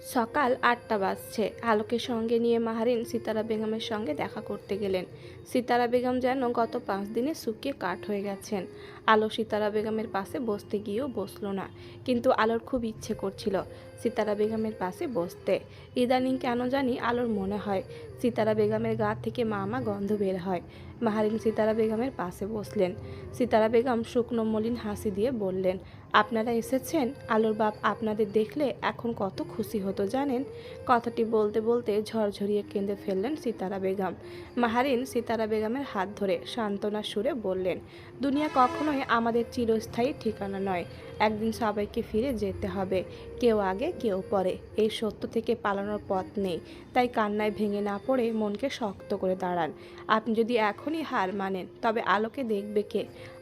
সকাল ৮টা বাজছে। আলোকে সঙ্গে নিয়ে মাহারিন সিতারা বেগমের সঙ্গে দেখা করতে গেলেন। সিতারা বেগম যেন গত 5 দিনে শুকিয়ে কাঠ হয়ে গেছেন। আলো সিতারা বেগমের পাশে বসতে গিয়েও বসলো না, কিন্তু আলোর খুব ইচ্ছে করছিল সিতারা বেগমের পাশে বসতে। ইদানিং কেন জানি আলোর মনে হয় সিতারা বেগমের গা থেকে মামা গন্ধ বের হয়। মাহারিন সিতারা বেগমের পাশে বসলেন। সিতারা বেগম শুকনো মলিন হাসি দিয়ে বললেন, আপনারা এসেছেন। আলোর বাপ আপনাদের দেখলে এখন কত খুশি হতো জানেন। কথাটি বলতে বলতে ঝরঝরিয়ে কেঁদে ফেললেন সিতারা বেগম। মাহারিন সিতারা বেগমের হাত ধরে সান্ত্বনার সুরে বললেন, দুনিয়া কখনোই আমাদের চিরস্থায়ী ঠিকানা নয়। একদিন সবাইকে ফিরে যেতে হবে, কেউ আগে কেউ পরে। এই সত্য থেকে পালানোর পথ নেই। তাই কান্নায় ভেঙে না পড়ে মনকে শক্ত করে দাঁড়ান। আপনি যদি এখনই হার মানেন, তবে আলোকে দেখবে কে?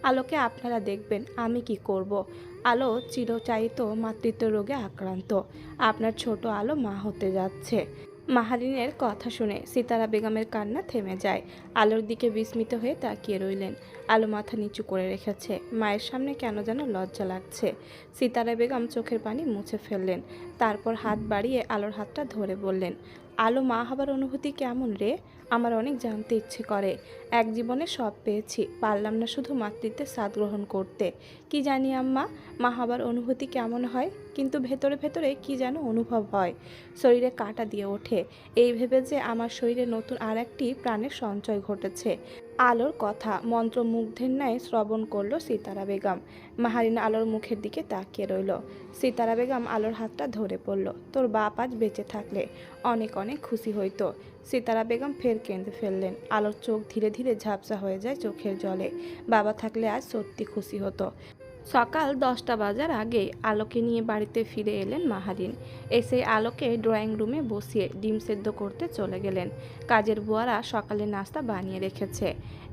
আলোকে আপনারা দেখবেন। আমি কি করব? আলো চিরচারিত মাতৃত্ব রোগে আক্রান্ত। আপনার ছোট আলো মা হতে যাচ্ছে। মাহারিনের কথা শুনে সিতারা বেগমের কান্না থেমে যায়। আলোর দিকে বিস্মিত হয়ে তাকিয়ে রইলেন। আলো মাথা নিচু করে রেখেছে। মায়ের সামনে কেন যেন লজ্জা লাগছে। সিতারা বেগম চোখের পানি মুছে ফেললেন। তারপর হাত বাড়িয়ে আলোর হাতটা ধরে বললেন, আলো, মা হবার অনুভূতি কেমন রে? আমার অনেক জানতে ইচ্ছে করে। এক জীবনে সব পেয়েছি, পারলাম না শুধু মাতৃত্বের স্বাদ গ্রহণ করতে। কি জানি আম্মা, মা হবার অনুভূতি কেমন হয়, কিন্তু ভেতরে ভেতরে কি যেন অনুভব হয়। শরীরে কাঁটা দিয়ে ওঠে, এই ভেবে যে আমার শরীরে নতুন আর একটি প্রাণের সঞ্চয় ঘটেছে। আলোর কথা মন্ত্রমুগ্ধের ন্যায় শ্রবণ করল সিতারা বেগম। মাহারিন আলোর মুখের দিকে তাকিয়ে রইল। সিতারা বেগম আলোর হাতটা ধরে পড়ল। তোর বাপ আজ বেঁচে থাকলে অনেক অনেক খুশি হইতো। সিতারা বেগম ফের কেঁদে ফেললেন। আলোর চোখ ধীরে ধীরে ঝাপসা হয়ে যায় চোখের জলে। বাবা থাকলে আজ সত্যি খুশি হতো। সকাল 10টা বাজার আগেই আলোকে নিয়ে বাড়িতে ফিরে এলেন মাহারিন। এসে আলোকে ড্রয়িং রুমে বসিয়ে ডিম সেদ্ধ করতে চলে গেলেন। কাজের বুয়ারা সকালে নাস্তা বানিয়ে রেখেছে।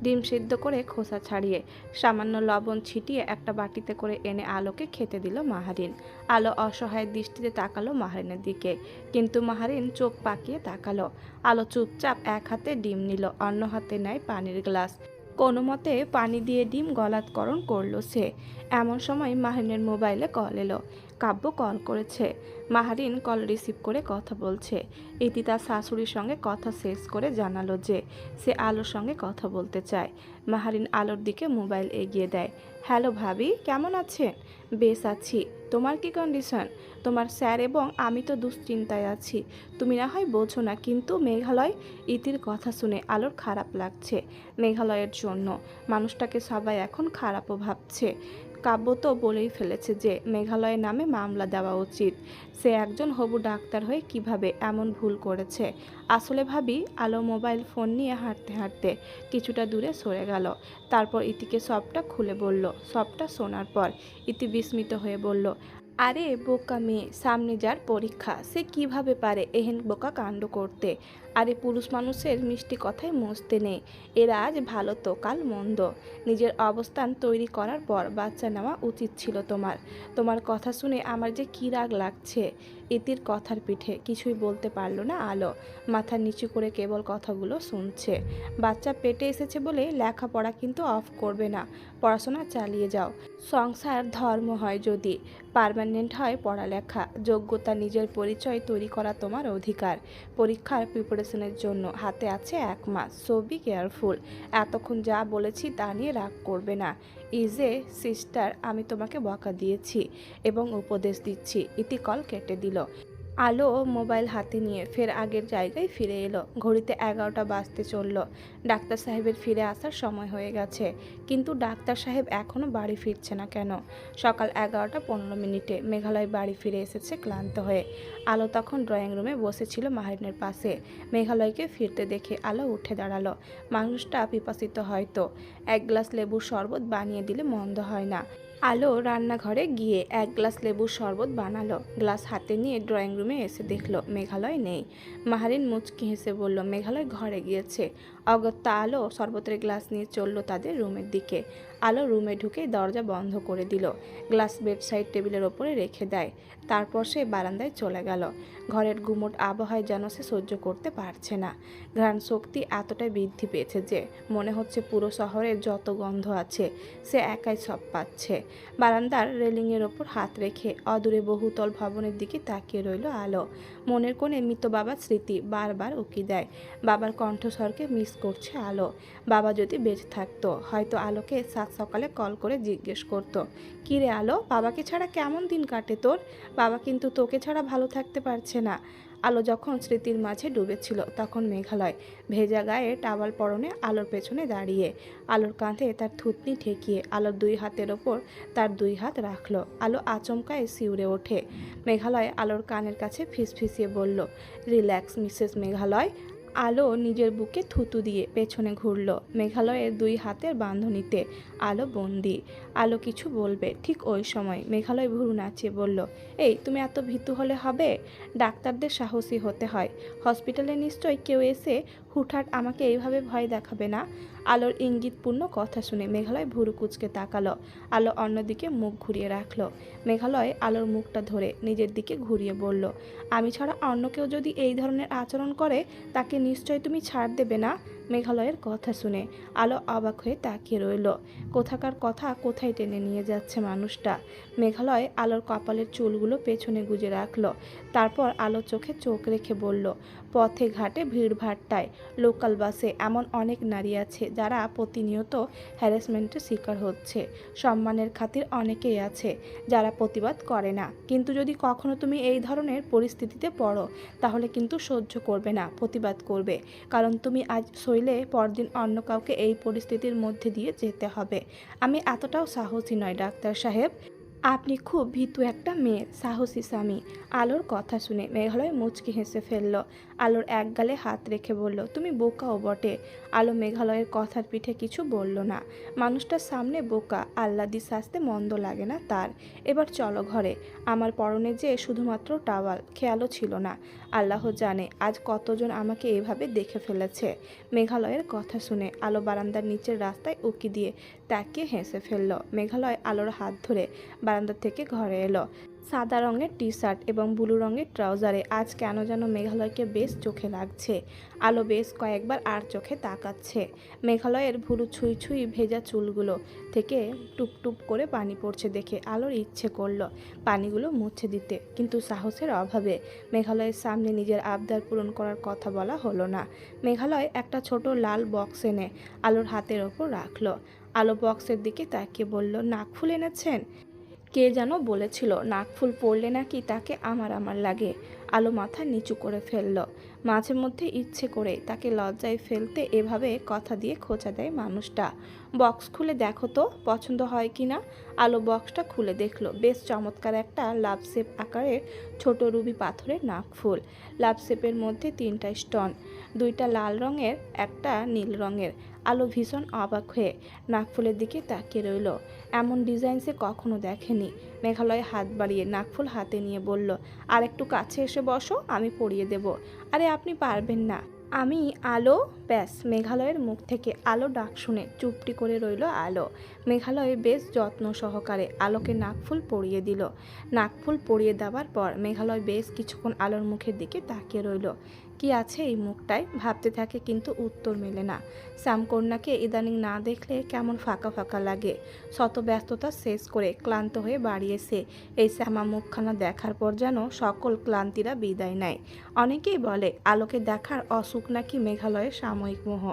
ডিম সেদ্ধ করে খোসা ছাড়িয়ে সামান্য লবণ ছিটিয়ে একটা বাটিতে করে এনে আলোকে খেতে দিল মাহারিন। আলো অসহায় দৃষ্টিতে তাকালো মাহারিনের দিকে, কিন্তু মাহারিন চোখ পাকিয়ে তাকালো। আলো চুপচাপ এক হাতে ডিম নিল, অন্য হাতে নেয় পানির গ্লাস। কোনো মতে পানি দিয়ে ডিম গলাৎকরণ করলো সে। এমন সময় মাহারিনের মোবাইলে কল এলো। কাব্য কল করেছে। মাহারিন কল রিসিভ করে কথা বলছে। ইতি তার শাশুড়ির সঙ্গে কথা শেষ করে জানালো যে সে আলোর সঙ্গে কথা বলতে চায়। মাহারিন আলোর দিকে মোবাইল এগিয়ে দেয়। হ্যালো ভাবি, কেমন আছেন? বেশ আছি। তোমার কি কন্ডিশন? তোমার স্যার এবং আমি তো দুশ্চিন্তায় আছি। তুমি না হয় বোঝো না, কিন্তু মেঘালয়। ইতির কথা শুনে আলোর খারাপ লাগছে। মেঘালয়ের জন্য মানুষটাকে সবাই এখন খারাপও ভাবছে। কাব্য তো বলেই ফেলেছে যে মেঘালয়ের নামে মামলা দেওয়া উচিত। সে একজন হবু ডাক্তার হয়ে কিভাবে এমন ভুল করেছে। আসলে ভাবি, আলো মোবাইল ফোন নিয়ে হাঁটতে হাঁটতে কিছুটা দূরে সরে গেল। তারপর ইতিকে সবটা খুলে বলল। সবটা শোনার পর ইতি বিস্মিত হয়ে বলল, আরে বোকা মেয়ে, সামনে যার পরীক্ষা সে কিভাবে পারে এহেন বোকা কাণ্ড করতে? আরে পুরুষ মানুষের মিষ্টি কথায় মজতে নেই। এরা আজ ভালো তো কাল মন্দ। নিজের অবস্থান তৈরি করার পর বাচ্চা নেওয়া উচিত ছিল তোমার। তোমার কথা শুনে আমার যে কী রাগ লাগছে। ইতির কথার পিঠে কিছুই বলতে পারল না আলো। মাথা নিচু করে কেবল কথাগুলো শুনছে। বাচ্চা পেটে এসেছে বলে লেখাপড়া কিন্তু অফ করবে না, পড়াশোনা চালিয়ে যাও। সংসার ধর্ম হয় যদি, পার্মানেন্ট হয় পড়ালেখা। যোগ্যতা, নিজের পরিচয় তৈরি করা তোমার অধিকার। পরীক্ষার প্রিপারেশনের জন্য হাতে আছে 1 মাস। So be careful. এতক্ষণ যা বলেছি তা নিয়ে রাগ করবে না। ইজ এ সিস্টার, আমি তোমাকে বকা দিয়েছি এবং উপদেশ দিচ্ছি। ইতি কল কেটে দিল। আলো মোবাইল হাতে নিয়ে ফের আগের জায়গায় ফিরে এলো। ঘড়িতে 11টা বাজতে চলল। ডাক্তার সাহেবের ফিরে আসার সময় হয়ে গেছে, কিন্তু ডাক্তার সাহেব এখনও বাড়ি ফিরছে না কেন? সকাল 11টা 15 মিনিটে মেঘালয় বাড়ি ফিরে এসেছে ক্লান্ত হয়ে। আলো তখন ড্রয়িং রুমে বসেছিল মাহারিনের পাশে। মেঘালয়কে ফিরতে দেখে আলো উঠে দাঁড়ালো। মানুষটা পিপাসিত হয়তো, 1 গ্লাস লেবুর শরবত বানিয়ে দিলে মন্দ হয় না। আলো রান্নাঘরে গিয়ে 1 গ্লাস লেবুর শরবত বানালো। গ্লাস হাতে নিয়ে ড্রয়িং রুমে এসে দেখলো মেঘালয় নেই। মাহারিন মুচকি হেসে বলল, মেঘালয় ঘরে গিয়েছে। অগত্যা আলো শরবতের গ্লাস নিয়ে চলল তাদের রুমের দিকে। আলো রুমে ঢুকেই দরজা বন্ধ করে দিল, গ্লাস বেডসাইড টেবিলের ওপরে রেখে দেয়। তারপর সে বারান্দায় চলে গেল। ঘরের গুমোট আবহাওয়ায় যেন সে সহ্য করতে পারছে না। ঘ্রাণ শক্তি এতটাই বৃদ্ধি পেয়েছে যে মনে হচ্ছে পুরো শহরের যত গন্ধ আছে সে একাই সব পাচ্ছে। বারান্দার রেলিংয়ের ওপর হাত রেখে অদূরে বহুতল ভবনের দিকে তাকিয়ে রইল আলো। মনের কোণে মৃত বাবার স্মৃতি বারবার উকি দেয়। বাবার কণ্ঠস্বরকে মিস করছে আলো। বাবা যদি বেঁচে থাকতো হয়তো আলোকে সাত সকালে কল করে জিজ্ঞেস করতো, কী রে আলো, বাবাকে ছাড়া কেমন দিন কাটে তোর? বাবা কিন্তু তোকে ছাড়া ভালো থাকতে পারছে না। আলো যখন স্মৃতির মাঝে ডুবেছিল তখন মেঘালয় ভেজা গায়ে টাওয়াল পরনে আলোর পেছনে দাঁড়িয়ে, আলোর কাঁধে তার থুতনি ঠেকিয়ে আলোর দুই হাতের ওপর তার দুই হাত রাখলো। আলো আচমকায় শিউরে ওঠে। মেঘালয় আলোর কানের কাছে ফিসফিসিয়ে বলল, রিল্যাক্স মিসেস মেঘালয়। আলো নিজের বুকে থুতু দিয়ে পেছনে ঘুরল। মেঘালয়ের দুই হাতের বাঁধনিতে আলো বন্দি। আলো কিছু বলবে ঠিক ওই সময় মেঘালয় ভুরু নাচিয়ে বলল, এই তুমি এত ভীতু হলে হবে? ডাক্তারদের সাহসী হতে হয়। হসপিটালে নিশ্চয়ই কেউ এসে হুটহাট আমাকে এইভাবে ভয় দেখাবে না। আলোর ইঙ্গিতপূর্ণ কথা শুনে মেঘালয় ভুরু কুঁচকে তাকালো। আলো অন্যদিকে মুখ ঘুরিয়ে রাখলো। মেঘালয় আলোর মুখটা ধরে নিজের দিকে ঘুরিয়ে বলল, আমি ছাড়া অন্য কেউ যদি এই ধরনের আচরণ করে তাকে নিশ্চয় তুমি ছাড় দেবে না। মেঘালয়ের কথা শুনে আলো অবাক হয়ে তাকিয়ে রইল। কোথাকার কথা কোথায় টেনে নিয়ে যাচ্ছে মানুষটা। মেঘালয় আলোর কপালের চুলগুলো পেছনে গুজে রাখলো। তারপর আলো চোখে চোখ রেখে বলল, পথে ঘাটে ভিড়ভাট্টায় লোকাল বাসে এমন অনেক নারী আছে যারা প্রতিনিয়ত হ্যারাসমেন্টের শিকার হচ্ছে। সম্মানের খাতির অনেকেই আছে যারা প্রতিবাদ করে না, কিন্তু যদি কখনো তুমি এই ধরনের পরিস্থিতিতে পড়ো তাহলে কিন্তু সহ্য করবে না, প্রতিবাদ করবে। কারণ তুমি আজ সইলে পরদিন অন্য কাউকে এই পরিস্থিতির মধ্যে দিয়ে যেতে হবে। আমি এতটাও সাহসী নয় ডাক্তার সাহেব। আপনি খুব ভীতু একটা মেয়ে, সাহসী স্বামী। আলোর কথা শুনে মেঘালয় মুচকি হেসে ফেলল। আলোর এক গালে হাত রেখে বলল, তুমি বোকাও বটে। আলো মেঘালয়ের কথার পিঠে কিছু বলল না। মানুষটার সামনে বোকা আহ্লাদি সাজতে মন্দ লাগে না তার। এবার চলো ঘরে। আমার পরনে যে শুধুমাত্র টাওয়াল, খেয়ালও ছিল না। আল্লাহ জানে আজ কতজন আমাকে এভাবে দেখে ফেলেছে। মেঘালয়ের কথা শুনে আলো বারান্দার নিচের রাস্তায় উকি দিয়ে তাকিয়ে হেসে ফেলল। মেঘালয় আলোর হাত ধরে বারান্দা থেকে ঘরে এলো। সাদা রঙের টি শার্ট এবং ব্লু রঙের ট্রাউজারে আজ কেন যেন মেঘালয়কে বেশ চোখে লাগছে। আলো বেশ কয়েকবার আর চোখে তাকাচ্ছে। মেঘালয়ের ভুরু ছুঁই ছুঁই ভেজা চুলগুলো থেকে টুপ টুপ করে পানি পড়ছে দেখে আলোর ইচ্ছে করলো পানিগুলো মুছে দিতে, কিন্তু সাহসের অভাবে মেঘালয়ের সামনে নিজের আবদার পূরণ করার কথা বলা হলো না। মেঘালয় একটা ছোট লাল বক্স এনে আলোর হাতের ওপর রাখলো। আলো বক্সের দিকে তাকিয়ে বলল, নাকফুল এনেছেন? কে যেন বলেছিল নাকফুল পরলে নাকি তাকে আমার আমার লাগে। আলো মাথা নিচু করে ফেলল। মাঝে মধ্যে ইচ্ছে করে তাকে লজ্জায় ফেলতে এভাবে কথা দিয়ে খোঁচা দেয় মানুষটা। বক্স খুলে দেখো তো পছন্দ হয় কি না। আলো বক্সটা খুলে দেখলো বেশ চমৎকার একটা লাভ শেপ আকারের ছোট রুবি পাথরের নাকফুল। লাভ শেপের মধ্যে 3টা স্টোন, 2টা লাল রঙের, একটা নীল রঙের। আলো ভীষণ অবাক হয়ে নাকফুলের দিকে তাকিয়ে রইল। এমন ডিজাইন সে কখনো দেখেনি। মেঘালয় হাত বাড়িয়ে নাকফুল হাতে নিয়ে বলল, আর একটু কাছে এসে বসো, আমি পরিয়ে দেব। আরে আপনি পারবেন না। আমি আলো। ব্যাস, মেঘালয়ের মুখ থেকে আলো ডাক শুনে চুপটি করে রইল আলো। মেঘালয় বেশ যত্ন সহকারে আলোকে নাকফুল পরিয়ে দিল। নাকফুল পরিয়ে দেওয়ার পর মেঘালয় বেশ কিছুক্ষণ আলোর মুখের দিকে তাকিয়ে রইল। কি আছে এই মুখটায় ভাবতে থাকে, কিন্তু উত্তর মেলে না। শ্যামকন্যাকে ইদানিং না দেখলে কেমন ফাঁকা ফাঁকা লাগে। শত ব্যস্ততা শেষ করে ক্লান্ত হয়ে বাড়ি এসে এই শ্যামা মুখখানা দেখার পর যেন সকল ক্লান্তিরা বিদায় নেয়। অনেকেই বলে আলোকে দেখার অসুখ নাকি মেঘালয়ের সাময়িক মোহ,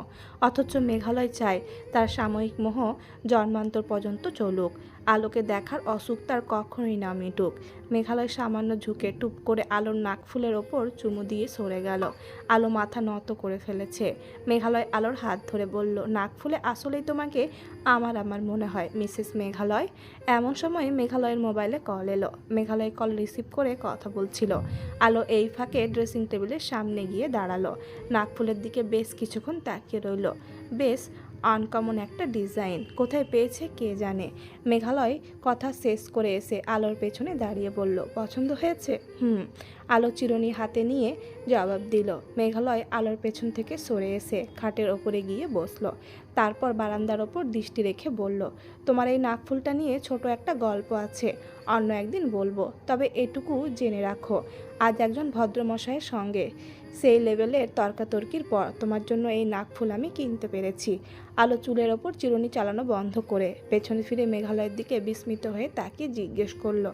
অথচ মেঘালয় চায় তার সাময়িক মোহ জন্মান্তর পর্যন্ত চলুক। আলোকে দেখার অসুখ তার কখনোই না মিটুক। মেঘালয় সামান্য ঝুঁকে টুপ করে আলোর নাকফুলের ওপর চুমু দিয়ে সরে গেল। আলো মাথা নত করে ফেলেছে। মেঘালয় আলোর হাত ধরে বলল, নাকফুলে আসলেই তোমাকে আমার আমার মনে হয় মিসেস মেঘালয়। এমন সময় মেঘালয়ের মোবাইলে কল এলো। মেঘালয় কল রিসিভ করে কথা বলছিল। আলো এই ফাঁকে ড্রেসিং টেবিলের সামনে গিয়ে দাঁড়ালো। নাকফুলের দিকে বেশ কিছুক্ষণ তাকিয়ে রইল। বেশ আনকমন একটা ডিজাইন, কোথায় পেয়েছে কে জানে। মেঘালয় কথা শেষ করে এসে আলোর পেছনে দাঁড়িয়ে বলল, পছন্দ হয়েছে? আলো চিরুনি হাতে নিয়ে জবাব দিল। মেঘালয় আলোর পেছন থেকে সরে এসে খাটের ওপরে গিয়ে বসলো। তারপর বারান্দার ওপর দৃষ্টি রেখে বলল, তোমার এই নাকফুলটা নিয়ে ছোট একটা গল্প আছে, অন্য একদিন বলবো। তবে এটুকু জেনে রাখো, আজ একজন ভদ্রমশাইয়ের সঙ্গে সেই লেভেলের তর্কাতর্কির পর তোমার জন্য এই নাকফুল আমি কিনতে পেরেছি। আলো চুলের ওপর চিরুনি চালানো বন্ধ করে পেছনে ফিরে মেঘালয়ের দিকে বিস্মিত হয়ে তাকে জিজ্ঞেস করলো,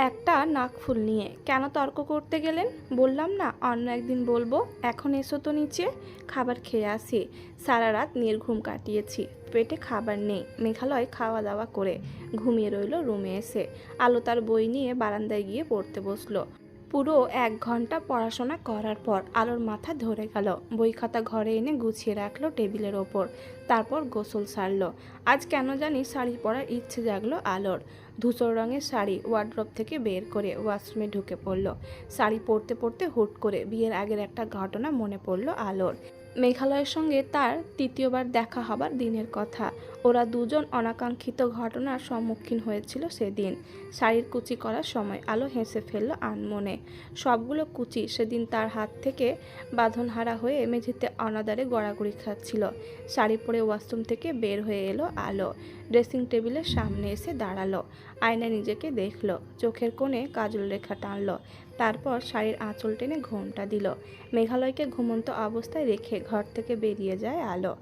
একটা নাকফুল নিয়ে কেন তর্ক করতে গেলেন? বললাম না অন্য একদিন বলবো, এখন এসো তো নিচে, খাবার খেয়ে আসি। সারা রাত নির্ঘুম কাটিয়েছি, পেটে খাবার নেই। মেঘালয় খাওয়া দাওয়া করে ঘুমিয়ে রইল রুমে এসে। আলো তার বই নিয়ে বারান্দায় গিয়ে পড়তে বসলো। পুরো 1 ঘন্টা পড়াশোনা করার পর আলোর মাথা ধরে গেল। বই খাতা ঘরে এনে গুছিয়ে রাখলো টেবিলের ওপর। তারপর গোসল সারলো। আজ কেন জানি শাড়ি পরার ইচ্ছে জাগলো আলোর। ধূসর রঙের শাড়ি ওয়ার্ড্রপ থেকে বের করে ওয়াশরুমে ঢুকে পড়ল। শাড়ি পরতে পরতে হুট করে বিয়ের আগের একটা ঘটনা মনে পড়ল আলোর। মেঘালয়ের সঙ্গে তার তৃতীয়বার দেখা হবার দিনের কথা। ওরা দুজন অনাকাঙ্ক্ষিত ঘটনার সম্মুখীন হয়েছিল সেদিন। শাড়ির কুচি করার সময় আলো হেসে ফেলল আনমনে। সবগুলো কুচি সেদিন তার হাত থেকে বাঁধনহারা হয়ে মেঝেতে অনাদারে গড়াগড়ি খাচ্ছিল। শাড়ি পরে ওয়াশরুম থেকে বের হয়ে এলো আলো। ড্রেসিং টেবিলের সামনে এসে দাঁড়ালো। আয়নায় নিজেকে দেখলো। চোখের কোণে কাজল রেখা টানলো। তারপর শাড়ির আঁচল টেনে ঘোমটা দিল। মেঘালয়কে ঘুমন্ত অবস্থায় রেখে ঘর থেকে বেরিয়ে যায় আলো।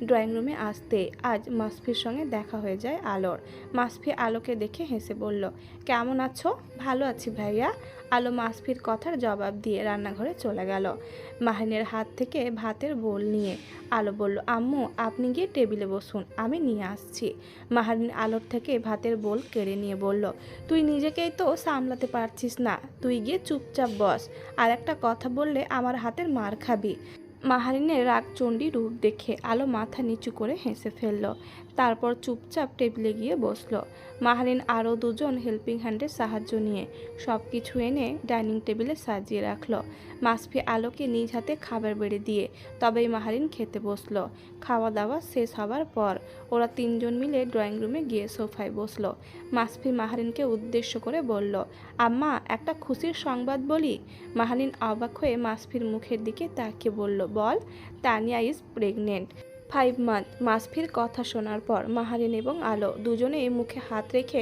ড্রয়িং রুমে আসতে আজ মাসফির সঙ্গে দেখা হয়ে যায় আলোর। মাসফি আলোকে দেখে হেসে বলল, কেমন আছো? ভালো আছি ভাইয়া। আলো মাসফির কথার জবাব দিয়ে রান্নাঘরে চলে গেল মাহিনের হাত থেকে ভাতের বোল নিয়ে। আলো বলল, আম্মু আপনি গিয়ে টেবিলে বসুন, আমি নিয়ে আসছি। মাহিন আলোর থেকে ভাতের বোল কেড়ে নিয়ে বলল, তুই নিজেকেই তো সামলাতে পারছিস না, তুই গিয়ে চুপচাপ বস, আর একটা কথা বললে আমার হাতের মার খাবি। মাহারিনের রাগচণ্ডী রূপ দেখে আলো মাথা নিচু করে হেসে ফেলল। তারপর চুপচাপ টেবিলে গিয়ে বসলো। মাহারিন আরও দুজন হেল্পিং হ্যান্ডের সাহায্য নিয়ে সব কিছু এনে ডাইনিং টেবিলে সাজিয়ে রাখলো। মাসফি আলোকে নিজ হাতে খাবার বেড়ে দিয়ে তবেই মাহারিন খেতে বসলো। খাওয়া দাওয়া শেষ হবার পর ওরা তিনজন মিলে ড্রয়িং রুমে গিয়ে সোফায় বসলো। মাসফি মাহারিনকে উদ্দেশ্য করে বলল, আম্মা একটা খুশির সংবাদ বলি। মাহারিন অবাক হয়ে মাসফির মুখের দিকে তাকিয়ে বলল, বল। Tania is pregnant 5 month. মাসফির কথা শোনার পর মাহারিন এবং আলো দুজনেই মুখে হাত রেখে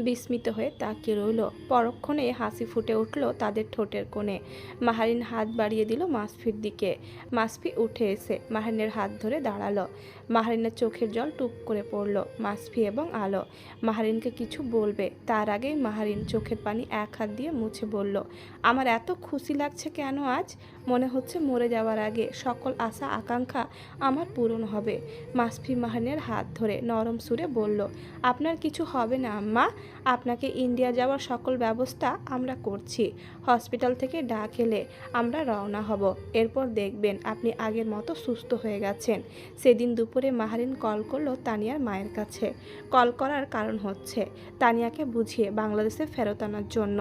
বিস্মিত হয়ে তাকিয়ে রইল। পরক্ষণে হাসি ফুটে উঠল তাদের ঠোঁটের কোণে। মাহারিন হাত বাড়িয়ে দিল মাসফির দিকে। মাসফি উঠে এসে মাহারিনের হাত ধরে দাঁড়ালো। মাহারিনের চোখের জল টুপ করে পড়ল। মাসফি এবং আলো মাহারিনকে কিছু বলবে তার আগেই মাহারিন চোখের পানি এক হাত দিয়ে মুছে বলল, আমার এত খুশি লাগছে কেন আজ? মনে হচ্ছে মরে যাওয়ার আগে সকল আশা আকাঙ্ক্ষা আমার পূরণ হবে। মাসফি মাহারিনের হাত ধরে নরম সুরে বলল, আপনার কিছু হবে না আম্মা, আপনাকে ইন্ডিয়া যাওয়ার সকল ব্যবস্থা আমরা করছি। হসপিটাল থেকে ডাক এলে আমরা রওনা হব। এরপর দেখবেন আপনি আগের মতো সুস্থ হয়ে গেছেন। সেদিন দুপুরে মাহারিন কল করলো তানিয়ার মায়ের কাছে। কল করার কারণ হচ্ছে তানিয়াকে বুঝিয়ে বাংলাদেশে ফেরত আনার জন্য।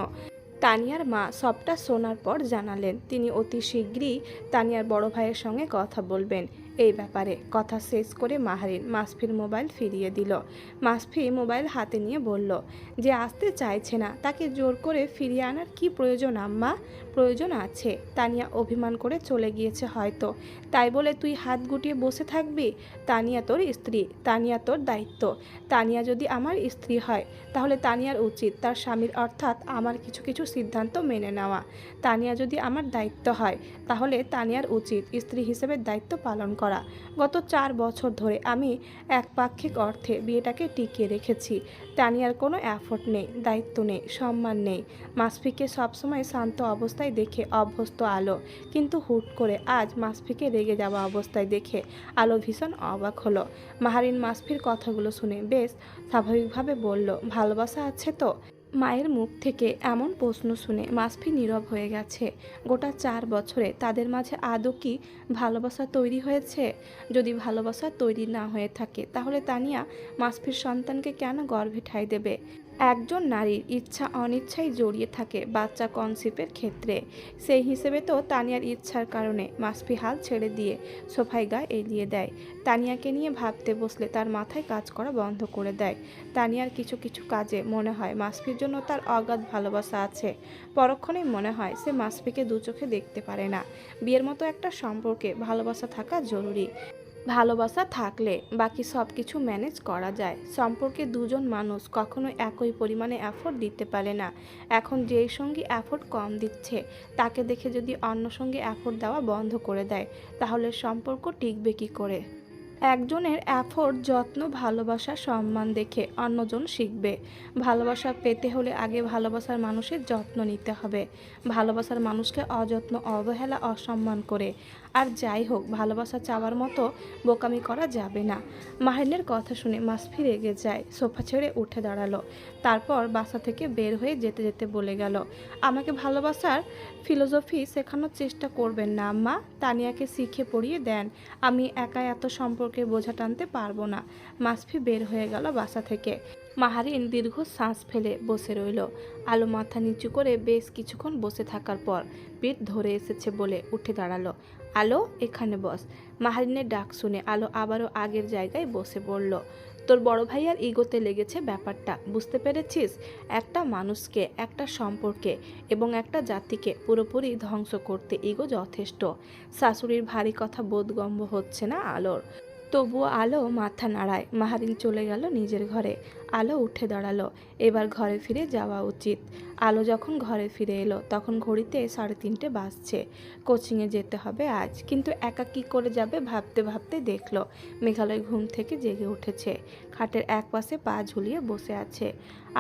তানিয়ার মা সবটা শোনার পর জানালেন তিনি অতি শীঘ্রই তানিয়ার বড় ভাইয়ের সঙ্গে কথা বলবেন এই ব্যাপারে। কথা শেষ করে মাহারিন মাসফির মোবাইল ফিরিয়ে দিল। মাসফি মোবাইল হাতে নিয়ে বলল, যে আসতে চাইছে না তাকে জোর করে ফিরিয়ে আনার কি প্রয়োজন আম্মা? প্রয়োজন আছে। তানিয়া অভিমান করে চলে গিয়েছে হয়তো, তাই বলে তুই হাত গুটিয়ে বসে থাকবি? তানিয়া তোর স্ত্রী, তানিয়া তোর দায়িত্ব। তানিয়া যদি আমার স্ত্রী হয় তাহলে তানিয়ার উচিত তার স্বামীর অর্থাৎ আমার কিছু কিছু সিদ্ধান্ত মেনে নেওয়া। তানিয়া যদি আমার দায়িত্ব হয় তাহলে তানিয়ার উচিত স্ত্রী হিসেবে দায়িত্ব পালন করা। গত 4 বছর ধরে আমি একপাক্ষিক অর্থে বিয়েটাকে টিকিয়ে রেখেছি। তানিয়ার কোনো এফোর্ট নেই, দায়িত্ব নেই, সম্মান নেই। মাসফিকে সবসময় শান্ত অবস্থায় দেখে অভ্যস্ত আলো, কিন্তু হুট করে আজ মাসফিকে রেগে যাওয়া অবস্থায় দেখে আলো ভীষণ অবাক হলো। মাহারিন মাসফির কথাগুলো শুনে বেশ স্বাভাবিকভাবে বলল, ভালোবাসা আছে তো? মায়ের মুখ থেকে এমন প্রশ্ন শুনে মাসফি নীরব হয়ে গেছে। গোটা 4 বছরে তাদের মাঝে আদৌ কি ভালোবাসা তৈরি হয়েছে? যদি ভালোবাসা তৈরি না হয়ে থাকে তাহলে তানিয়া মাসফির সন্তানকে কেন গর্ভে ঠাঁই দেবে? একজন নারীর ইচ্ছা অনিচ্ছায় জড়িয়ে থাকে বাচ্চা কনসিপ্টের ক্ষেত্রে। সেই হিসেবে তো তানিয়ার ইচ্ছার কারণে মাসফি হাল ছেড়ে দিয়ে সোফায় গা এলিয়ে দেয়। তানিয়াকে নিয়ে ভাবতে বসলে তার মাথায় কাজ করা বন্ধ করে দেয়। তানিয়ার কিছু কিছু কাজে মনে হয় মাসফির জন্য তার অগাধ ভালোবাসা আছে। পরক্ষণেই মনে হয় সে মাসফিকে দু চোখে দেখতে পারে না। বিয়ের মতো একটা সম্পর্কে ভালোবাসা থাকা জরুরি। ভালোবাসা থাকলে বাকি সব কিছু ম্যানেজ করা যায়। সম্পর্কে দুজন মানুষ কখনো একই পরিমাণে এফোর্ট দিতে পারে না। এখন যেই সঙ্গী এফোর্ট কম দিচ্ছে তাকে দেখে যদি অন্য সঙ্গী এফোর্ট দেওয়া বন্ধ করে দেয় তাহলে সম্পর্ক টিকবে কী করে? একজনের এফোর্ট, যত্ন, ভালোবাসা, সম্মান দেখে অন্যজন শিখবে। ভালোবাসা পেতে হলে আগে ভালোবাসার মানুষের যত্ন নিতে হবে। ভালোবাসার মানুষকে অযত্ন, অবহেলা, অসম্মান করে আর যাই হোক ভালোবাসা চাওয়ার মতো বোকামি করা যাবে না। মাহিনের কথা শুনে মাসফি রেগে যায়, সোফা ছেড়ে উঠে দাঁড়ালো। তারপর বাসা থেকে বের হয়ে যেতে যেতে বলে গেল, আমাকে ভালোবাসার ফিলোসফি শেখানোর চেষ্টা করবেন না আম্মা। তানিয়াকে শিখে পড়িয়ে দেন। আমি একা এত সম্পর্কে বোঝা টানতে পারবো না। মাসফি বের হয়ে গেল বাসা থেকে। মাহারিন দীর্ঘ শ্বাস ফেলে বসে রইল। আলো মাথা নিচু করে বেশ কিছুক্ষণ বসে থাকার পর পেট ধরে এসেছে বলে উঠে দাঁড়ালো। আলো, এখানে বস। মাহারিনের ডাক শুনে আলো আবারও আগের জায়গায় বসে পড়ল। তোর বড় ভাইয়ার ইগোতে লেগেছে ব্যাপারটা, বুঝতে পেরেছিস? একটা মানুষকে, একটা সম্পর্কে এবং একটা জাতিকে পুরোপুরি ধ্বংস করতে ইগো যথেষ্ট। শাশুড়ির ভারী কথা বোধগম্য হচ্ছে না আলোর। তবুও আলো মাথা নাড়ায়। মাহারিন চলে গেল নিজের ঘরে। আলো উঠে দাঁড়ালো। এবার ঘরে ফিরে যাওয়া উচিত। আলো যখন ঘরে ফিরে এলো তখন ঘড়িতে 3:30 বাজছে। কোচিংয়ে যেতে হবে আজ, কিন্তু একা কী করে যাবে ভাবতে ভাবতে দেখলো মেঘালয় ঘুম থেকে জেগে উঠেছে। খাটের এক পাশে পা ঝুলিয়ে বসে আছে।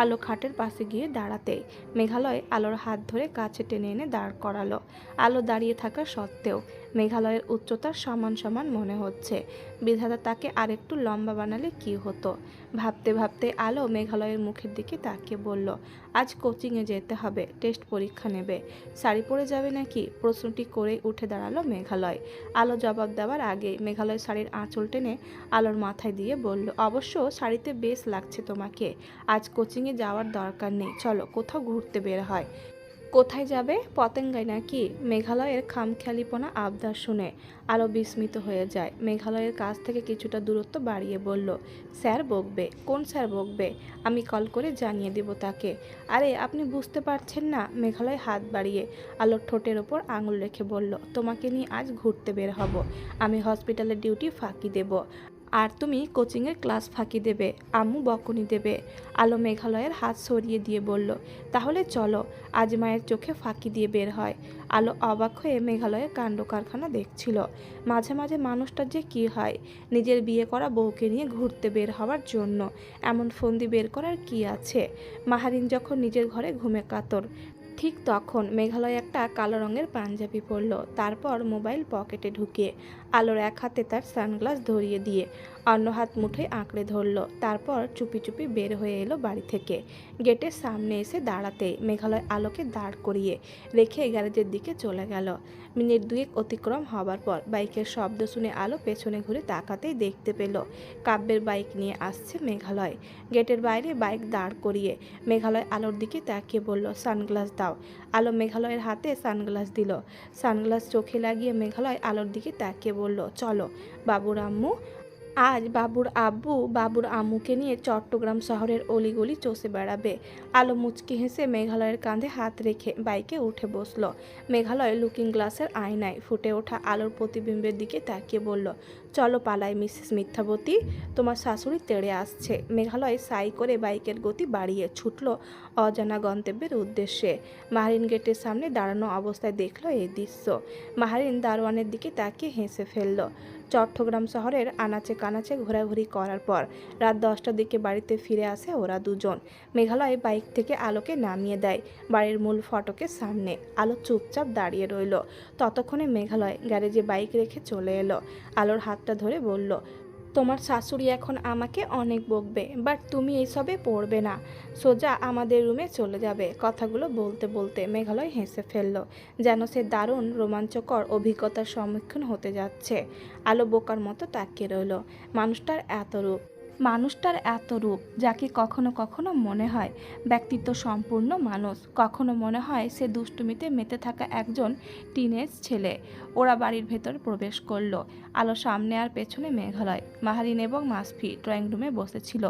আলো খাটের পাশে গিয়ে দাঁড়াতেই মেঘালয় আলোর হাত ধরে কাছে টেনে এনে দাঁড় করালো। আলো দাঁড়িয়ে থাকা সত্ত্বেও মেঘালয়ের উচ্চতা সমান সমান মনে হচ্ছে। বিধাতা তাকে আরেকটু লম্বা বানালে কি হতো? ভাবতে ভাবতে আলো মেঘালয়ের মুখের দিকে তাকিয়ে বলল, আজ কোচিংয়ে যেতে হবে, টেস্ট পরীক্ষা নেবে। শাড়ি পরে যাবে নাকি? প্রশ্নটি করেই উঠে দাঁড়ালো মেঘালয়। আলো জবাব দেওয়ার আগে মেঘালয় শাড়ির আঁচল টেনে আলোর মাথায় দিয়ে বলল, অবশ্য শাড়িতে বেশ লাগছে তোমাকে। আজ কোচিংয়ে যাওয়ার দরকার নেই, চলো কোথাও ঘুরতে বের হয়। কোথায় যাবে? পতেঙ্গায় নাকি? মেঘালয়ের খামখেয়ালিপনা আবদার শুনে আলো বিস্মিত হয়ে যায়। মেঘালয়ের কাছ থেকে কিছুটা দূরত্ব বাড়িয়ে বলল, স্যার বকবে। কোন স্যার বকবে? আমি কল করে জানিয়ে দেব তাকে। আরে আপনি বুঝতে পারছেন না? মেঘালয় হাত বাড়িয়ে আলোর ঠোঁটের ওপর আঙুল রেখে বলল, তোমাকে নিয়ে আজ ঘুরতে বের হব। আমি হসপিটালের ডিউটি ফাঁকি দেব আর তুমি কোচিংয়ের ক্লাস ফাঁকি দেবে। আম্মু বকুনি দেবে। আলো মেঘালয়ের হাত সরিয়ে দিয়ে বলল, তাহলে চলো আজ মায়ের চোখে ফাঁকি দিয়ে বের হয়। আলো অবাক হয়ে মেঘালয়ের কাণ্ড কারখানা দেখছিল। মাঝে মাঝে মানুষটার যে কী হয়, নিজের বিয়ে করা বউকে নিয়ে ঘুরতে বের হওয়ার জন্য এমন ফন্দি বের করার কি আছে? মাহারিন যখন নিজের ঘরে ঘুমে কাতর, ঠিক তখন মেঘালয় একটা কালো রঙের পাঞ্জাবি পরল। তারপর মোবাইল পকেটে ঢুকিয়ে আলোর এক হাতে তার সানগ্লাস ধরিয়ে দিয়ে অন্য হাত মুঠোয় আঁকড়ে ধরল। তারপর চুপি চুপি বের হয়ে এলো বাড়ি থেকে। গেটের সামনে এসে দাঁড়াতেই মেঘালয় আলোকে দাঁড় করিয়ে রেখে গ্যারেজের দিকে চলে গেল। মিনিট দুয়েক অতিক্রম হবার পর বাইকের শব্দ শুনে আলো পেছনে ঘুরে তাকাতেই দেখতে পেল কাব্যের বাইক নিয়ে আসছে মেঘালয়। গেটের বাইরে বাইক দাঁড় করিয়ে মেঘালয় আলোর দিকে তাকিয়ে বলল, সানগ্লাস দাও। আলো মেঘালয়ের হাতে সানগ্লাস দিল। সানগ্লাস চোখে লাগিয়ে মেঘালয় আলোর দিকে তাকিয়ে বলল, চলো বাবুর আম্মু। আজ বাবুর আব্বু বাবুর আম্মুকে নিয়ে চট্টগ্রাম শহরের অলিগলি চষে বেড়াবে। আলো মুচকি হেসে মেঘালয়ের কাঁধে হাত রেখে বাইকে উঠে বসলো। মেঘালয় লুকিং গ্লাসের আয়নায় ফুটে ওঠা আলোর প্রতিবিম্বের দিকে তাকিয়ে বলল, চলো পালাই মিসেস মিথ্যাবতী, তোমার শাশুড়ি তেড়ে আসছে। মেঘালয় সাই করে বাইকের গতি বাড়িয়ে ছুটল অজানা গন্তব্যের উদ্দেশ্যে। মাহারিন গেটের সামনে দাঁড়ানো অবস্থায় দেখল এই দৃশ্য। মাহারিন দারোয়ানের দিকে তাকিয়ে হেসে ফেলল। চট্টগ্রাম শহরের আনাচে কানাচে ঘোরাঘুরি করার পর রাত 10টার দিকে বাড়িতে ফিরে আসে ওরা দুজন। মেঘালয় বাইক থেকে আলোকে নামিয়ে দেয় বাড়ির মূল ফটকের সামনে। আলো চুপচাপ দাঁড়িয়ে রইল। ততক্ষণে মেঘালয় গ্যারেজে বাইক রেখে চলে এলো। আলোর হাতটা ধরে বলল, তোমার শাশুড়ি এখন আমাকে অনেক বকবে, বাট তুমি এইসবে পড়বে না, সোজা আমাদের রুমে চলে যাবে। কথাগুলো বলতে বলতে মেঘালয় হেসে ফেলল, যেন সে দারুণ রোমাঞ্চকর অভিজ্ঞতার সম্মুখীন হতে যাচ্ছে। আলো বোকার মতো তাকিয়ে রইল। মানুষটার এত রূপ, মানুষটার এত রূপ, যাকে কখনো কখনো মনে হয় ব্যক্তিত্ব সম্পূর্ণ মানুষ, কখনো মনে হয় সে দুষ্টুমিতে মেতে থাকা একজন টিনেজ ছেলে। ওরা বাড়ির ভেতর প্রবেশ করলো। আলো সামনে আর পেছনে মেঘালয়। মাহারিন এবং মাসফি ড্রয়িং রুমে বসেছিল।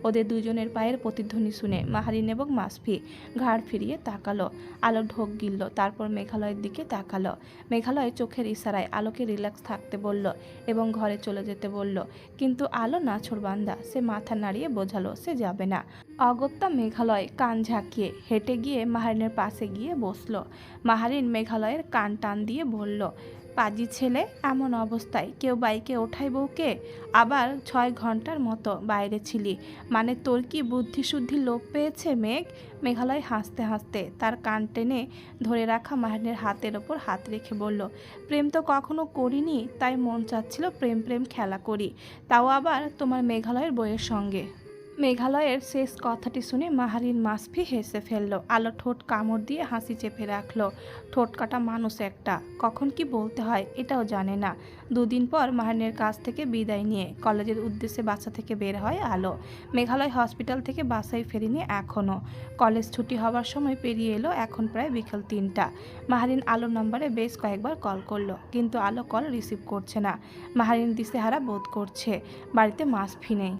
ওদের দুজনের পায়ের প্রতিধ্বনি শুনে মাহারিন এবং মাসফি ঘাড় ফিরিয়ে তাকালো। আলো ঢোক গিলল, তারপর মেঘালয়ের দিকে তাকালো। মেঘালয় চোখের ইশারায় আলোকে রিল্যাক্স থাকতে বলল এবং ঘরে চলে যেতে বলল, কিন্তু আলো নাছোড়বান্দা, সে মাথা নাড়িয়ে বোঝালো সে যাবে না। অগত্যা মেঘালয় কান ঝাঁকিয়ে হেঁটে গিয়ে মাহারিনের পাশে গিয়ে বসলো। মাহারিন মেঘালয়ের কান টান দিয়ে বলল, পাজি ছেলে, এমন অবস্থায় কেউ বাইকে ওঠায় বউকে? আবার 6 ঘন্টার মতো বাইরে ছিলি, মানে তোর কি বুদ্ধিশুদ্ধি লোপ পেয়েছে মেঘ? মেঘালয় হাসতে হাসতে তার কান টেনে ধরে রাখা মাহারিনের হাতের ওপর হাত রেখে বলল, প্রেম তো কখনো করিনি, তাই মন চাচ্ছিল প্রেম প্রেম খেলা করি, তাও আবার তোমার মেঘালয়ের বইয়ের সঙ্গে। মেঘালয়ের শেষ কথাটি শুনে মাহারিন মাসফি হেসে ফেলল। আলো ঠোঁট কামড় দিয়ে হাসি চেপে রাখলো। ঠোঁট কাটা মানুষ একটা, কখন কি বলতে হয় এটাও জানে না। 2 দিন পর মাহারিনের কাছ থেকে বিদায় নিয়ে কলেজের উদ্দেশ্যে বাসা থেকে বের হয় আলো। মেঘালয় হসপিটাল থেকে বাসায় ফেরেনি এখনও। কলেজ ছুটি হওয়ার সময় পেরিয়ে এলো, এখন প্রায় বিকেল 3টা। মাহারিন আলোর নম্বরে বেশ কয়েকবার কল করলো, কিন্তু আলো কল রিসিভ করছে না। মাহারিন দিশেহারা বোধ করছে, বাড়িতে মাসফি নেই।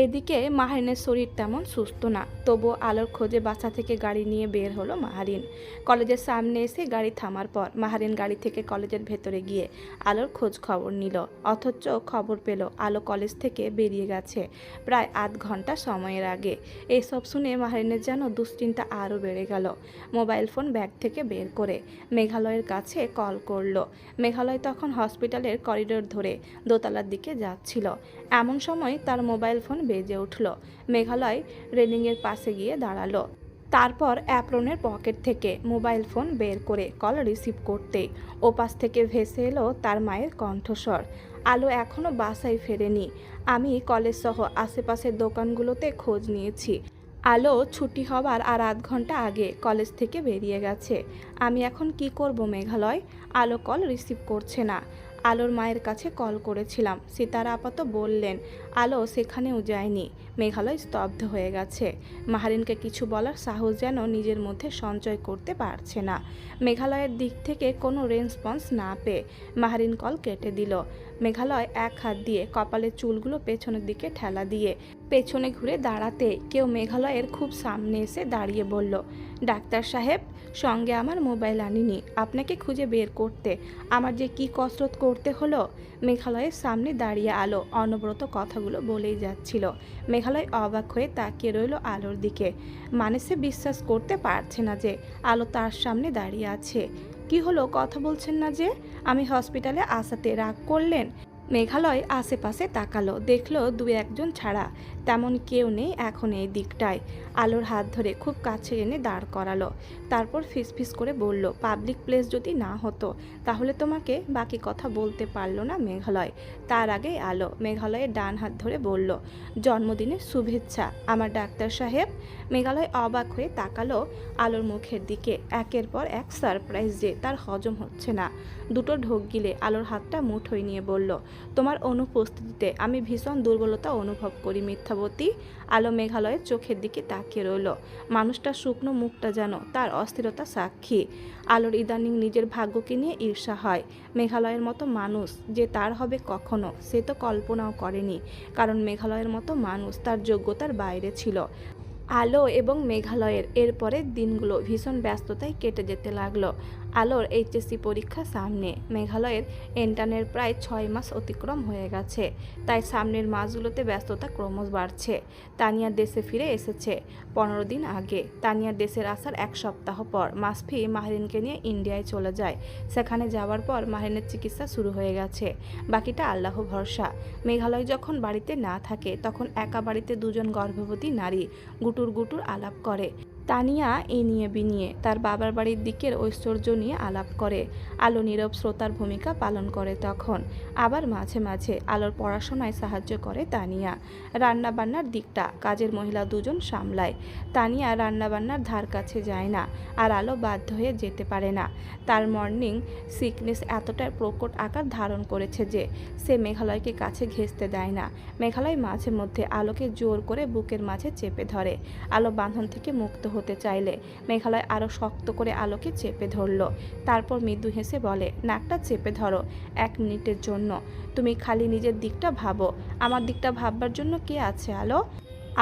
এদিকে মাহারিনের শরীর তেমন সুস্থ না, তবুও আলোর খোঁজে বাসা থেকে গাড়ি নিয়ে বের হলো মাহারিন। কলেজের সামনে এসে গাড়ি থামার পর মাহারিন গাড়ি থেকে কলেজের ভেতরে গিয়ে আলোর খোঁজ খবর নিল, অথচ খবর পেল আলো কলেজ থেকে বেরিয়ে গেছে প্রায় আধ ঘন্টা সময়ের আগে। এইসব শুনে মাহারিনের যেন দুশ্চিন্তা আরও বেড়ে গেল। মোবাইল ফোন ব্যাগ থেকে বের করে মেঘালয়ের কাছে কল করলো। মেঘালয় তখন হসপিটালের করিডোর ধরে দোতলার দিকে যাচ্ছিল। এমন সময় তার মোবাইল ফোন বেজে উঠল। মেঘালয় রেলিংয়ের পাশে গিয়ে দাঁড়ালো। তারপর অ্যাপ্রনের পকেট থেকে মোবাইল ফোন বের করে কল রিসিভ করতেই ওপাশ থেকে ভেসে এলো তার মায়ের কণ্ঠস্বর, আলো এখনও বাসায় ফেরেনি। আমি কলেজ সহ আশেপাশের দোকানগুলোতে খোঁজ নিয়েছি। আলো ছুটি হবার আর আধ ঘন্টা আগে কলেজ থেকে বেরিয়ে গেছে। আমি এখন কি করব মেঘালয়? আলো কল রিসিভ করছে না। আলোর মায়ের কাছে কল করেছিলাম, সিতারা আপা তো বললেন। আলো সেখানেও যায়নি। মেঘালয় স্তব্ধ হয়ে গেছে। মাহারিনকে কিছু বলার সাহস যেন নিজের মধ্যে সঞ্চয় করতে পারছে না। মেঘালয়ের দিক থেকে কোনো রেসপন্স না পেয়ে মাহারিন কল কেটে দিল। মেঘালয় এক হাত দিয়ে কপালের চুলগুলো পেছনের দিকে ঠেলা দিয়ে পেছনে ঘুরে দাঁড়াতে কেউ মেঘালয়ের খুব সামনে এসে দাঁড়িয়ে বলল, ডাক্তার সাহেব, সঙ্গে আমার মোবাইল আনিনি, আপনাকে খুঁজে বের করতে আমার যে কি কসরত করতে হলো। মেঘালয়ের সামনে দাঁড়িয়ে আলো অনবরত কথাগুলো বলেই যাচ্ছিল। মেঘালয় অবাক হয়ে তাকিয়ে রইল আলোর দিকে, মানে সে বিশ্বাস করতে পারছে না যে আলো তার সামনে দাঁড়িয়ে আছে। কি হলো, কথা বলছেন না যে? আমি হসপিটালে আসাতে রাগ করলেন? মেঘালয় আশেপাশে তাকালো, দেখলো 2-1 জন ছাড়া তেমন কেউ নেই এখন এই দিকটায়। আলোর হাত ধরে খুব কাছে এনে দাঁড় করালো। তারপর ফিসফিস করে বলল, পাবলিক প্লেস যদি না হতো তাহলে তোমাকে বাকি কথা বলতে পারলো না মেঘালয়। তার আগেই আলো মেঘালয়ের ডান হাত ধরে বলল, জন্মদিনের শুভেচ্ছা আমার ডাক্তার সাহেব। মেঘালয় অবাক হয়ে তাকালো আলোর মুখের দিকে। একের পর এক সারপ্রাইজ যে তার হজম হচ্ছে না। দুটো ঢোক গিলে আলোর হাতটা মুঠোয় নিয়ে বলল, তোমার অনুপস্থিতিতে আমি ভীষণ দুর্বলতা অনুভব করি মিথ্যাবতী। আলো মেঘালয়ের চোখের দিকে তাকিয়ে রইল। মানুষটার শুকনো মুখটা যেন তার অস্থিরতা সাক্ষী। আলোর ইদানিং নিজের ভাগ্যকে নিয়ে ঈর্ষা হয়। মেঘালয়ের মতো মানুষ যে তার হবে কখনো, সে তো কল্পনাও করেনি, কারণ মেঘালয়ের মতো মানুষ তার যোগ্যতার বাইরে ছিল। আলো এবং মেঘালয়ের এরপরের দিনগুলো ভীষণ ব্যস্ততায় কেটে যেতে লাগলো। আলোর এইচএসসি পরীক্ষা সামনে। মেঘালয়ের ইন্টার্নের প্রায় 6 মাস অতিক্রম হয়ে গেছে, তাই সামনের মাসগুলোতে ব্যস্ততা ক্রমশ বাড়ছে। তানিয়া দেশে ফিরে এসেছে 15 দিন আগে। তানিয়া দেশের আসার 1 সপ্তাহ পর মাসফি মাহিরিনকে নিয়ে ইন্ডিয়ায় চলে যায়। সেখানে যাওয়ার পর মাহিরিনের চিকিৎসা শুরু হয়ে গেছে, বাকিটা আল্লাহ ভরসা। মেঘালয় যখন বাড়িতে না থাকে তখন একা বাড়িতে 2 জন গর্ভবতী নারী গুটুর গুটুর আলাপ করে। তানিয়া এ নিয়ে বিনিয়ে তার বাবার বাড়ির দিকের ঐশ্বর্য নিয়ে আলাপ করে। আলো নীরব শ্রোতার ভূমিকা পালন করে তখন। আবার মাঝে মাঝে আলোর পড়াশোনায় সাহায্য করে তানিয়া। রান্নাবান্নার দিকটা কাজের মহিলা দুজন সামলায়। তানিয়া রান্নাবান্নার ধার কাছে যায় না, আর আলো বাধ্য হয়ে যেতে পারে না। তার মর্নিং সিকনেস এতটাই প্রকট আকার ধারণ করেছে যে সে মেঘালয়কে কাছে ঘেঁষতে দেয় না। মেঘালয় মাঝে মধ্যে আলোকে জোর করে বুকের মাঝে চেপে ধরে। আলো বাঁধন থেকে মুক্ত হতে চাইলে মেঘালয় আরও শক্ত করে আলোকে চেপে ধরল। তারপর মৃদু হেসে বলে, নাকটা চেপে ধরো 1 মিনিটের জন্য। তুমি খালি নিজের দিকটা ভাবো, আমার দিকটা ভাববার জন্য কে আছে আলো?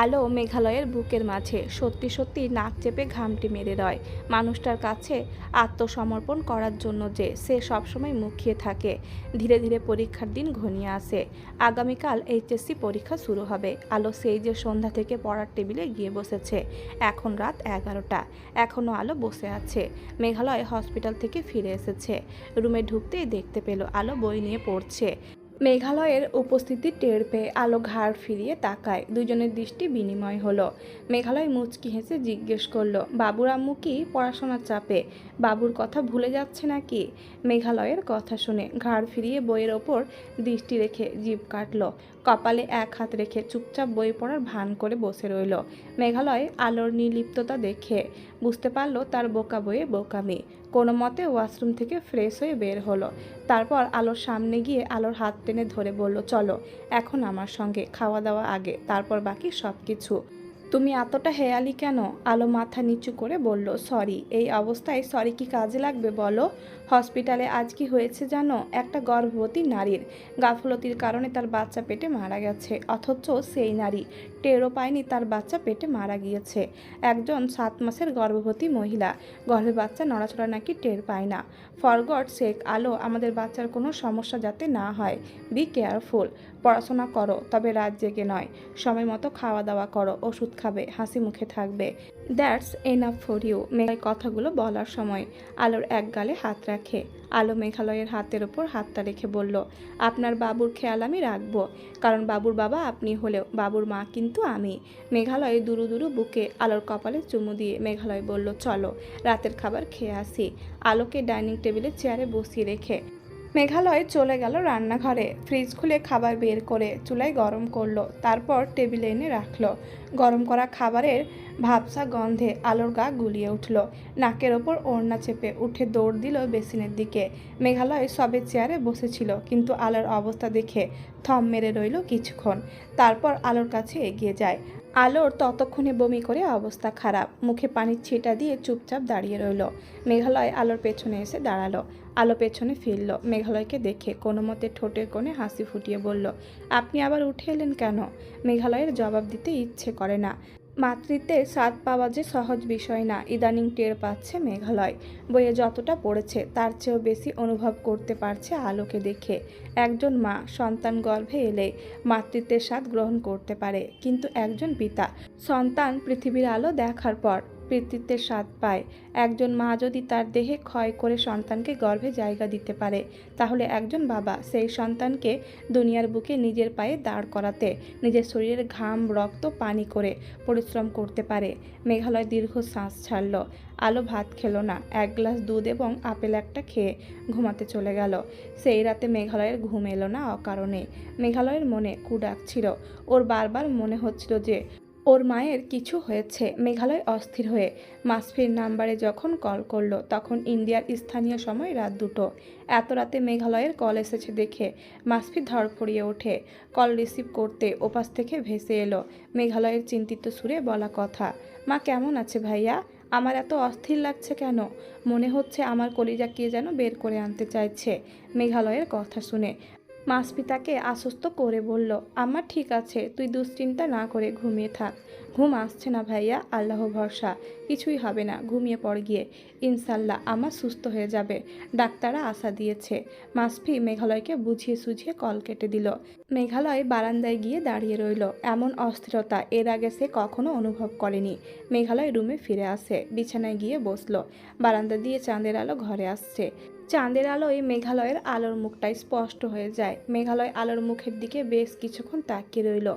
আলো মেঘালয়ের বুকের মাঝে সত্যি সত্যি নাক চেপে ঘামটি মেরে রয়। মানুষটার কাছে আত্মসমর্পণ করার জন্য যে সে সবসময় মুখিয়ে থাকে। ধীরে ধীরে পরীক্ষার দিন ঘনিয়ে আসে। আগামীকাল এইচএসসি পরীক্ষা শুরু হবে। আলো সেই যে সন্ধ্যা থেকে পড়ার টেবিলে গিয়ে বসেছে। এখন রাত 11টা, এখনও আলো বসে আছে। মেঘালয় হসপিটাল থেকে ফিরে এসেছে। রুমে ঢুকতেই দেখতে পেল আলো বই নিয়ে পড়ছে। মেঘালয়ের উপস্থিতি টের পেয়ে আলো ঘাড় ফিরিয়ে তাকায়। দুজনের দৃষ্টি বিনিময় হলো। মেঘালয় মুচকি হেসে জিজ্ঞেস করলো, বাবুর আম্মু কি পড়াশোনার চাপে বাবুর কথা ভুলে যাচ্ছে নাকি? মেঘালয়ের কথা শুনে ঘাড় ফিরিয়ে বইয়ের ওপর দৃষ্টি রেখে জিভ কাটল। কপালে এক হাত রেখে চুপচাপ বই পড়ার ভান করে বসে রইল। মেঘালয় আলোর নির্লিপ্ততা দেখে বুঝতে পারলো তার বোকা বইয়ে বোকামি। কোনো মতে ওয়াশরুম থেকে ফ্রেশ হয়ে বের হলো। তারপর আলোর সামনে গিয়ে আলোর হাত টেনে ধরে বলল, চলো এখন আমার সঙ্গে, খাওয়া দাওয়া আগে, তারপর বাকি সব কিছু। তুমি এতটা হেয়ালি কেন? আলো মাথা নিচু করে বলল, সরি। এই অবস্থায় সরি কি কাজে লাগবে বলো? হসপিটালে আজ কি হয়েছে জানো? একটা গর্ভবতী নারীর গাফলতির কারণে তার বাচ্চা পেটে মারা গেছে, অথচ সেই নারী টেরও পায়নি তার বাচ্চা পেটে মারা গিয়েছে। একজন 7 মাসের গর্ভবতী মহিলা গর্ভে বাচ্চা নড়াচড়া নাকি টের পায় না। ফর গড সেক আলো, আমাদের বাচ্চার কোনো সমস্যা যাতে না হয়, বি কেয়ারফুল। পড়াশোনা করো, তবে রাত জেগে নয়। সময় মতো খাওয়া দাওয়া করো, ওষুধ খাবে, হাসি মুখে থাকবে। That's enough for you. Meghalaya কথাগুলো বলার সময় আলোর এক গালে হাত রাখে। আলো মেঘালয়ের হাতের ওপর হাতটা রেখে বলল, আপনার বাবুর খেয়াল আমি রাখবো, কারণ বাবুর বাবা আপনি হলেও বাবুর মা কিন্তু আমি। মেঘালয় দুরু দুরু বুকে আলোর কপালে চুমু দিয়ে মেঘালয় বলল, চলো রাতের খাবার খেয়ে আসি। আলোকে ডাইনিং টেবিলে চেয়ারে বসিয়ে রেখে মেঘালয় চলে গেল রান্নাঘরে। ফ্রিজ খুলে খাবার বের করে চুলায় গরম করলো। তারপর টেবিলে এনে রাখলো। গরম করা খাবারের ভাবসা গন্ধে আলোর গা গুলিয়ে উঠল। নাকের ওপর ওড়না চেপে উঠে দৌড় দিল বেসিনের দিকে। মেঘালয় সবে চেয়ারে বসেছিল, কিন্তু আলোর অবস্থা দেখে থম মেরে রইল কিছুক্ষণ। তারপর আলোর কাছে এগিয়ে যায়। আলোর ততক্ষণে বমি করে অবস্থা খারাপ। মুখে পানির ছিটা দিয়ে চুপচাপ দাঁড়িয়ে রইল। মেঘালয় আলোর পেছনে এসে দাঁড়ালো। আলো পেছনে ফিরল। মেঘালয়কে দেখে কোনো মতে ঠোঁটের কোণে হাসি ফুটিয়ে বলল, আপনি আবার উঠে এলেন কেন? মেঘালয়ের জবাব দিতে ইচ্ছে করে না। মাতৃত্বের স্বাদ পাওয়া যে সহজ বিষয় না, ইদানিং টের পাচ্ছে মেঘালয়। বইয়ে যতটা পড়েছে তার চেয়েও বেশি অনুভব করতে পারছে আলোকে দেখে। একজন মা সন্তান গর্ভে এলে মাতৃত্বের স্বাদ গ্রহণ করতে পারে, কিন্তু একজন পিতা সন্তান পৃথিবীর আলো দেখার পর পিতৃত্বের স্বাদ পায়। একজন মা যদি তার দেহে ক্ষয় করে সন্তানকে গর্ভে জায়গা দিতে পারে, তাহলে একজন বাবা সেই সন্তানকে দুনিয়ার বুকে নিজের পায়ে দাঁড় করাতে নিজের শরীরের ঘাম রক্ত পানি করে পরিশ্রম করতে পারে। মেঘালয় দীর্ঘ শ্বাস ছাড়ল। আলো ভাত খেলো না। 1 গ্লাস দুধ এবং আপেল একটা খেয়ে ঘুমাতে চলে গেল। সেই রাতে মেঘালয়ের ঘুম এলো না অকারণে। মেঘালয়ের মনে কু ডাকছিল। ওর বারবার মনে হচ্ছিল যে ওর মায়ের কিছু হয়েছে। মেঘালয় অস্থির হয়ে মাসফির নাম্বারে যখন কল করলো, তখন ইন্ডিয়ার স্থানীয় সময় রাত 2টো। এত রাতে মেঘালয়ের কল এসেছে দেখে মাসফি ধড়ফড়িয়ে ওঠে। কল রিসিভ করতে ওপাশ থেকে ভেসে এলো মেঘালয়ের চিন্তিত সুরে বলা কথা, মা কেমন আছে ভাইয়া? আমার এত অস্থির লাগছে কেন? মনে হচ্ছে আমার কলিজা কে যেন বের করে আনতে চাইছে। মেঘালয়ের কথা শুনে মাসফি তাকে আশ্বস্ত করে বলল, আমার ঠিক আছে, তুই দুশ্চিন্তা না করে ঘুমিয়ে থাক। ঘুম আসছে না ভাইয়া? আল্লাহ ভরসা, কিছুই হবে না, ঘুমিয়ে পড় গিয়ে। ইনশাল্লাহ আমার সুস্থ হয়ে যাবে, ডাক্তাররা আশা দিয়েছে। মাসফি মেঘালয়কে বুঝিয়ে সুঝিয়ে কল কেটে দিল। মেঘালয় বারান্দায় গিয়ে দাঁড়িয়ে রইল। এমন অস্থিরতা এর আগে সে কখনো অনুভব করেনি। মেঘালয় রুমে ফিরে আসে, বিছানায় গিয়ে বসলো। বারান্দা দিয়ে চাঁদের আলো ঘরে আসছে। চাঁদের আলোয় মেঘালয়ের আলোর মুখটাই স্পষ্ট হয়ে যায়। মেঘালয় আলোর মুখের দিকে বেশ কিছুক্ষণ তাকিয়ে রইল।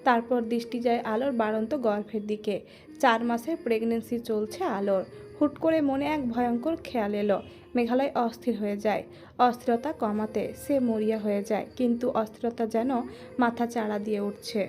তারপর দৃষ্টি যায় আলোর বাড়ন্ত গর্ভের দিকে। 4 মাসের প্রেগনেন্সি চলছে আলোর। হুট করে মনে এক ভয়ঙ্কর খেয়াল এলো। মেঘালয় অস্থির হয়ে যায়। অস্থিরতা কমাতে সে মরিয়া হয়ে যায়, কিন্তু অস্থিরতা যেন মাথা চাড়া দিয়ে উঠছে।